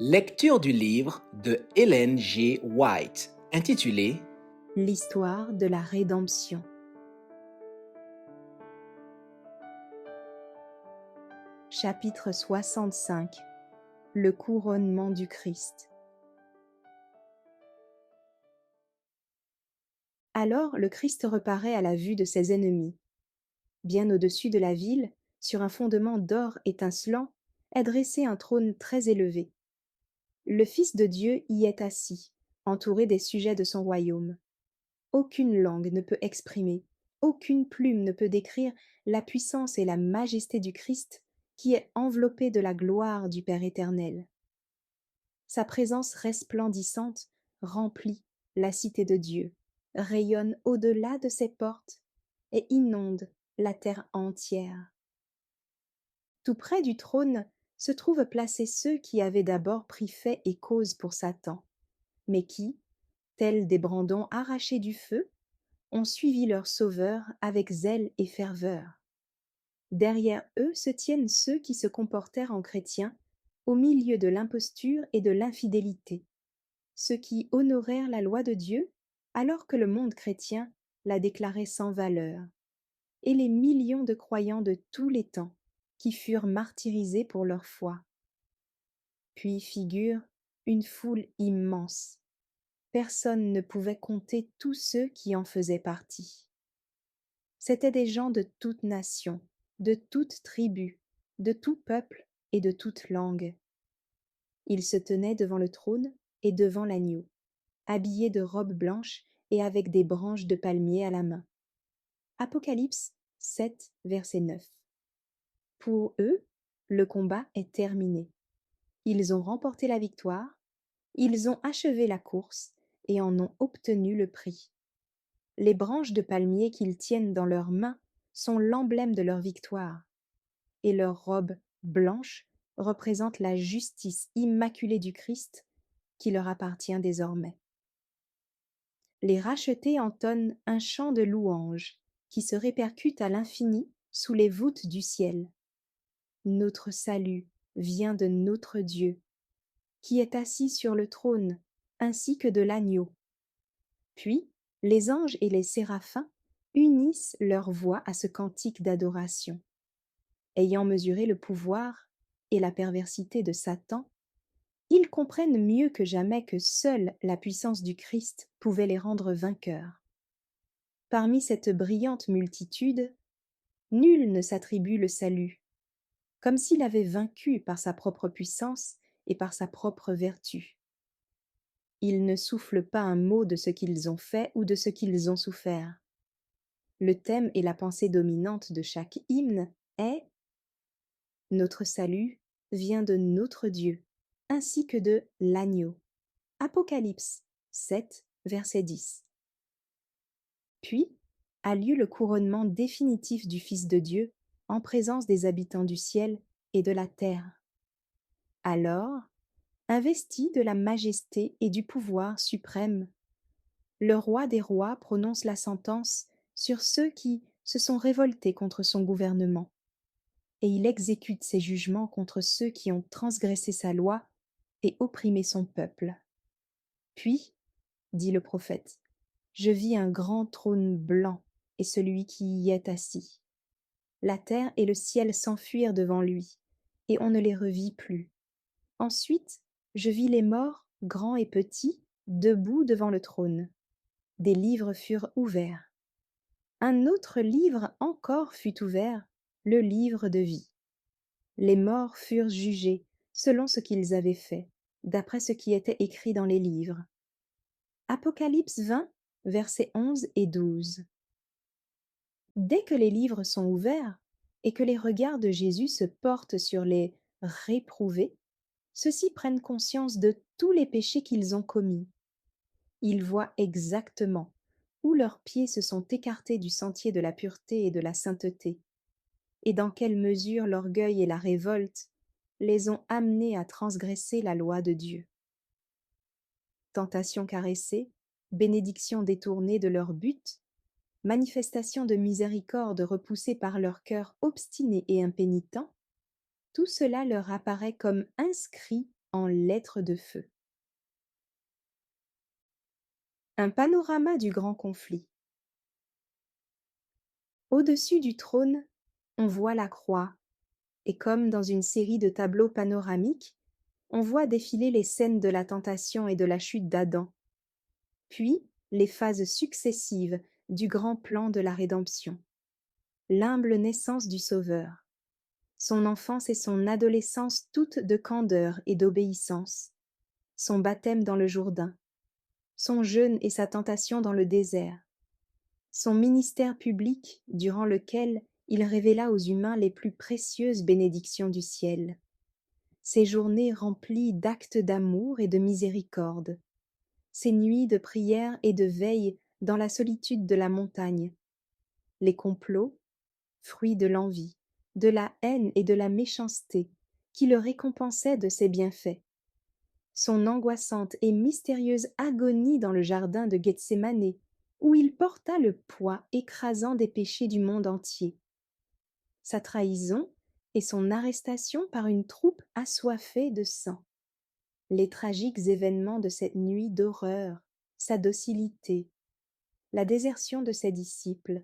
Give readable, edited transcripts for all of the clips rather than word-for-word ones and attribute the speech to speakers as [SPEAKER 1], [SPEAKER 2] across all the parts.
[SPEAKER 1] Lecture du livre de Ellen G. White, intitulé
[SPEAKER 2] L'histoire de la rédemption. Chapitre 65. Le couronnement du Christ. Alors le Christ reparaît à la vue de ses ennemis. Bien au-dessus de la ville, sur un fondement d'or étincelant, est dressé un trône très élevé. Le Fils de Dieu y est assis, entouré des sujets de son royaume. Aucune langue ne peut exprimer, aucune plume ne peut décrire la puissance et la majesté du Christ qui est enveloppé de la gloire du Père éternel. Sa présence resplendissante remplit la cité de Dieu, rayonne au-delà de ses portes et inonde la terre entière. Tout près du trône se trouvent placés ceux qui avaient d'abord pris fait et cause pour Satan, mais qui, tels des brandons arrachés du feu, ont suivi leur Sauveur avec zèle et ferveur. Derrière eux se tiennent ceux qui se comportèrent en chrétiens au milieu de l'imposture et de l'infidélité, ceux qui honorèrent la loi de Dieu alors que le monde chrétien la déclarait sans valeur, et les millions de croyants de tous les temps qui furent martyrisés pour leur foi. Puis figure une foule immense. Personne ne pouvait compter tous ceux qui en faisaient partie. C'étaient des gens de toute nation, de toute tribu, de tout peuple et de toute langue. Ils se tenaient devant le trône et devant l'agneau, habillés de robes blanches et avec des branches de palmier à la main. Apocalypse 7, verset 9. Pour eux, le combat est terminé. Ils ont remporté la victoire, ils ont achevé la course et en ont obtenu le prix. Les branches de palmier qu'ils tiennent dans leurs mains sont l'emblème de leur victoire, et leurs robes blanches représentent la justice immaculée du Christ qui leur appartient désormais. Les rachetés entonnent un chant de louange qui se répercute à l'infini sous les voûtes du ciel. Notre salut vient de notre Dieu, qui est assis sur le trône, ainsi que de l'agneau. Puis, les anges et les séraphins unissent leur voix à ce cantique d'adoration. Ayant mesuré le pouvoir et la perversité de Satan, ils comprennent mieux que jamais que seule la puissance du Christ pouvait les rendre vainqueurs. Parmi cette brillante multitude, nul ne s'attribue le salut, comme s'il avait vaincu par sa propre puissance et par sa propre vertu. Ils ne soufflent pas un mot de ce qu'ils ont fait ou de ce qu'ils ont souffert. Le thème et la pensée dominante de chaque hymne est « Notre salut vient de notre Dieu, ainsi que de l'agneau ». Apocalypse 7, verset 10. Puis a lieu le couronnement définitif du Fils de Dieu en présence des habitants du ciel et de la terre. Alors, investi de la majesté et du pouvoir suprême, le roi des rois prononce la sentence sur ceux qui se sont révoltés contre son gouvernement, et il exécute ses jugements contre ceux qui ont transgressé sa loi et opprimé son peuple. Puis, dit le prophète, je vis un grand trône blanc et celui qui y est assis. La terre et le ciel s'enfuirent devant lui, et on ne les revit plus. Ensuite, je vis les morts, grands et petits, debout devant le trône. Des livres furent ouverts. Un autre livre encore fut ouvert, le livre de vie. Les morts furent jugés selon ce qu'ils avaient fait, d'après ce qui était écrit dans les livres. Apocalypse 20, versets 11 et 12. Dès que les livres sont ouverts et que les regards de Jésus se portent sur les réprouvés, ceux-ci prennent conscience de tous les péchés qu'ils ont commis. Ils voient exactement où leurs pieds se sont écartés du sentier de la pureté et de la sainteté, et dans quelle mesure l'orgueil et la révolte les ont amenés à transgresser la loi de Dieu. Tentation caressée, bénédiction détournée de leur but, manifestation de miséricorde repoussée par leur cœur obstiné et impénitent, tout cela leur apparaît comme inscrit en lettres de feu. Un panorama du grand conflit. Au-dessus du trône, on voit la croix, et comme dans une série de tableaux panoramiques, on voit défiler les scènes de la tentation et de la chute d'Adam, puis les phases successives du grand plan de la rédemption. L'humble naissance du Sauveur, son enfance et son adolescence toutes de candeur et d'obéissance, son baptême dans le Jourdain, son jeûne et sa tentation dans le désert, son ministère public durant lequel il révéla aux humains les plus précieuses bénédictions du ciel, ses journées remplies d'actes d'amour et de miséricorde, ses nuits de prière et de veille dans la solitude de la montagne, les complots, fruits de l'envie, de la haine et de la méchanceté, qui le récompensaient de ses bienfaits, son angoissante et mystérieuse agonie dans le jardin de Gethsémanée, où il porta le poids écrasant des péchés du monde entier, sa trahison et son arrestation par une troupe assoiffée de sang, les tragiques événements de cette nuit d'horreur, sa docilité, la désertion de ses disciples,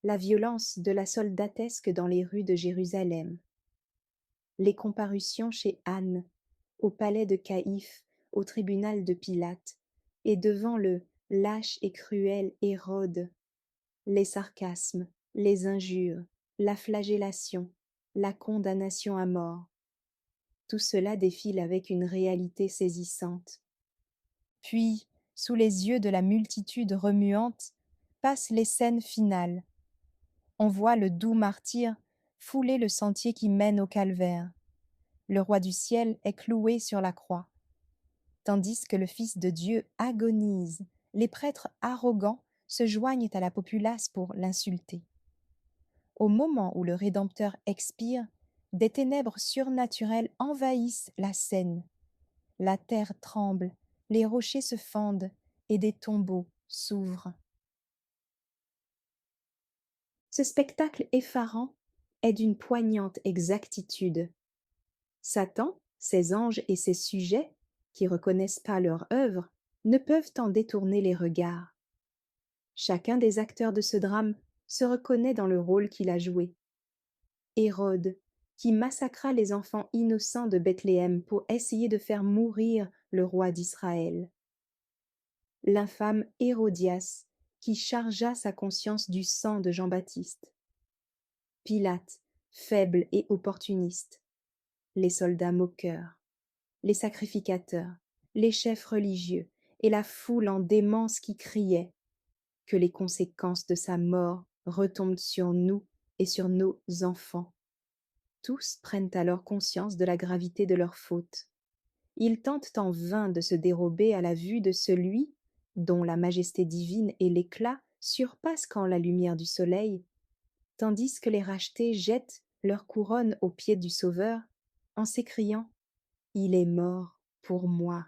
[SPEAKER 2] la violence de la soldatesque dans les rues de Jérusalem, les comparutions chez Anne, au palais de Caïphe, au tribunal de Pilate, et devant le lâche et cruel Hérode, les sarcasmes, les injures, la flagellation, la condamnation à mort. Tout cela défile avec une réalité saisissante. Puis, sous les yeux de la multitude remuante, passent les scènes finales. On voit le doux martyr fouler le sentier qui mène au calvaire. Le roi du ciel est cloué sur la croix. Tandis que le Fils de Dieu agonise, les prêtres arrogants se joignent à la populace pour l'insulter. Au moment où le Rédempteur expire, des ténèbres surnaturelles envahissent la scène. La terre tremble, les rochers se fendent et des tombeaux s'ouvrent. Ce spectacle effarant est d'une poignante exactitude. Satan, ses anges et ses sujets, qui reconnaissent pas leur œuvre, ne peuvent en détourner les regards. Chacun des acteurs de ce drame se reconnaît dans le rôle qu'il a joué. Hérode, qui massacra les enfants innocents de Bethléem pour essayer de faire mourir le roi d'Israël. L'infâme Hérodias, qui chargea sa conscience du sang de Jean-Baptiste. Pilate, faible et opportuniste. Les soldats moqueurs, les sacrificateurs, les chefs religieux et la foule en démence qui criait que les conséquences de sa mort retombent sur nous et sur nos enfants. Tous prennent alors conscience de la gravité de leur faute. Ils tentent en vain de se dérober à la vue de celui dont la majesté divine et l'éclat surpassent quand la lumière du soleil, tandis que les rachetés jettent leur couronne aux pieds du Sauveur en s'écriant « Il est mort pour moi ».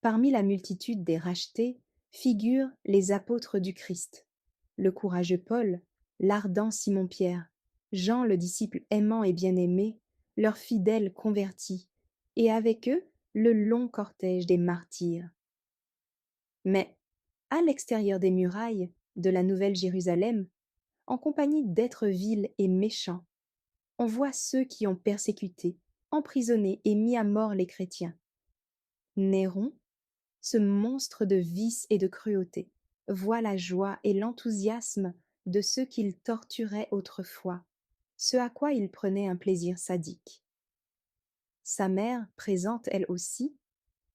[SPEAKER 2] Parmi la multitude des rachetés figurent les apôtres du Christ, le courageux Paul, l'ardent Simon-Pierre, Jean le disciple aimant et bien-aimé, leurs fidèles convertis, et avec eux le long cortège des martyrs. Mais, à l'extérieur des murailles de la Nouvelle Jérusalem, en compagnie d'êtres vils et méchants, on voit ceux qui ont persécuté, emprisonné et mis à mort les chrétiens. Néron, ce monstre de vice et de cruauté, voit la joie et l'enthousiasme de ceux qu'il torturait autrefois, ce à quoi il prenait un plaisir sadique. Sa mère, présente elle aussi,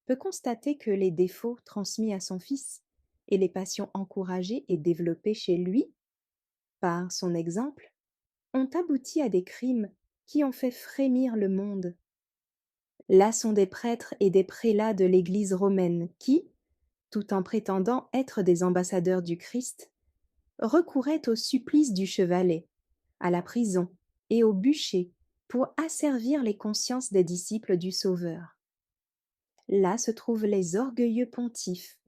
[SPEAKER 2] peut constater que les défauts transmis à son fils et les passions encouragées et développées chez lui, par son exemple, ont abouti à des crimes qui ont fait frémir le monde. Là sont des prêtres et des prélats de l'Église romaine qui, tout en prétendant être des ambassadeurs du Christ, recouraient au supplice du chevalet, à la prison et au bûcher pour asservir les consciences des disciples du Sauveur. Là se trouvent les orgueilleux pontifes,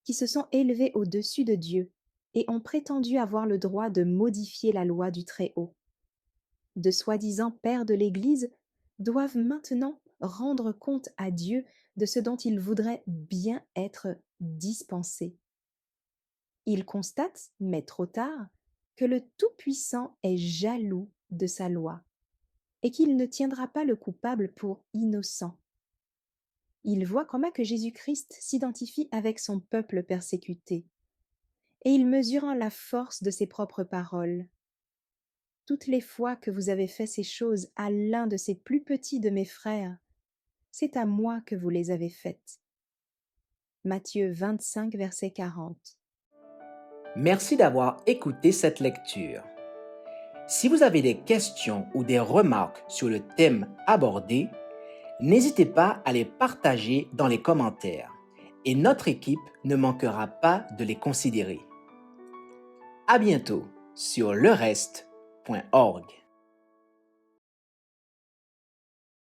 [SPEAKER 2] qui se sont élevés au-dessus de Dieu et ont prétendu avoir le droit de modifier la loi du Très-Haut. De soi-disant pères de l'Église doivent maintenant rendre compte à Dieu de ce dont ils voudraient bien être dispensés. Ils constatent, mais trop tard, que le Tout-Puissant est jaloux de sa loi et qu'il ne tiendra pas le coupable pour innocent. Ils voient comment que Jésus-Christ s'identifie avec son peuple persécuté et ils mesurent la force de ses propres paroles. Toutes les fois que vous avez fait ces choses à l'un de ces plus petits de mes frères, c'est à moi que vous les avez faites. Matthieu 25, verset 40.
[SPEAKER 1] Merci d'avoir écouté cette lecture. Si vous avez des questions ou des remarques sur le thème abordé, n'hésitez pas à les partager dans les commentaires et notre équipe ne manquera pas de les considérer. À bientôt sur lereste.org.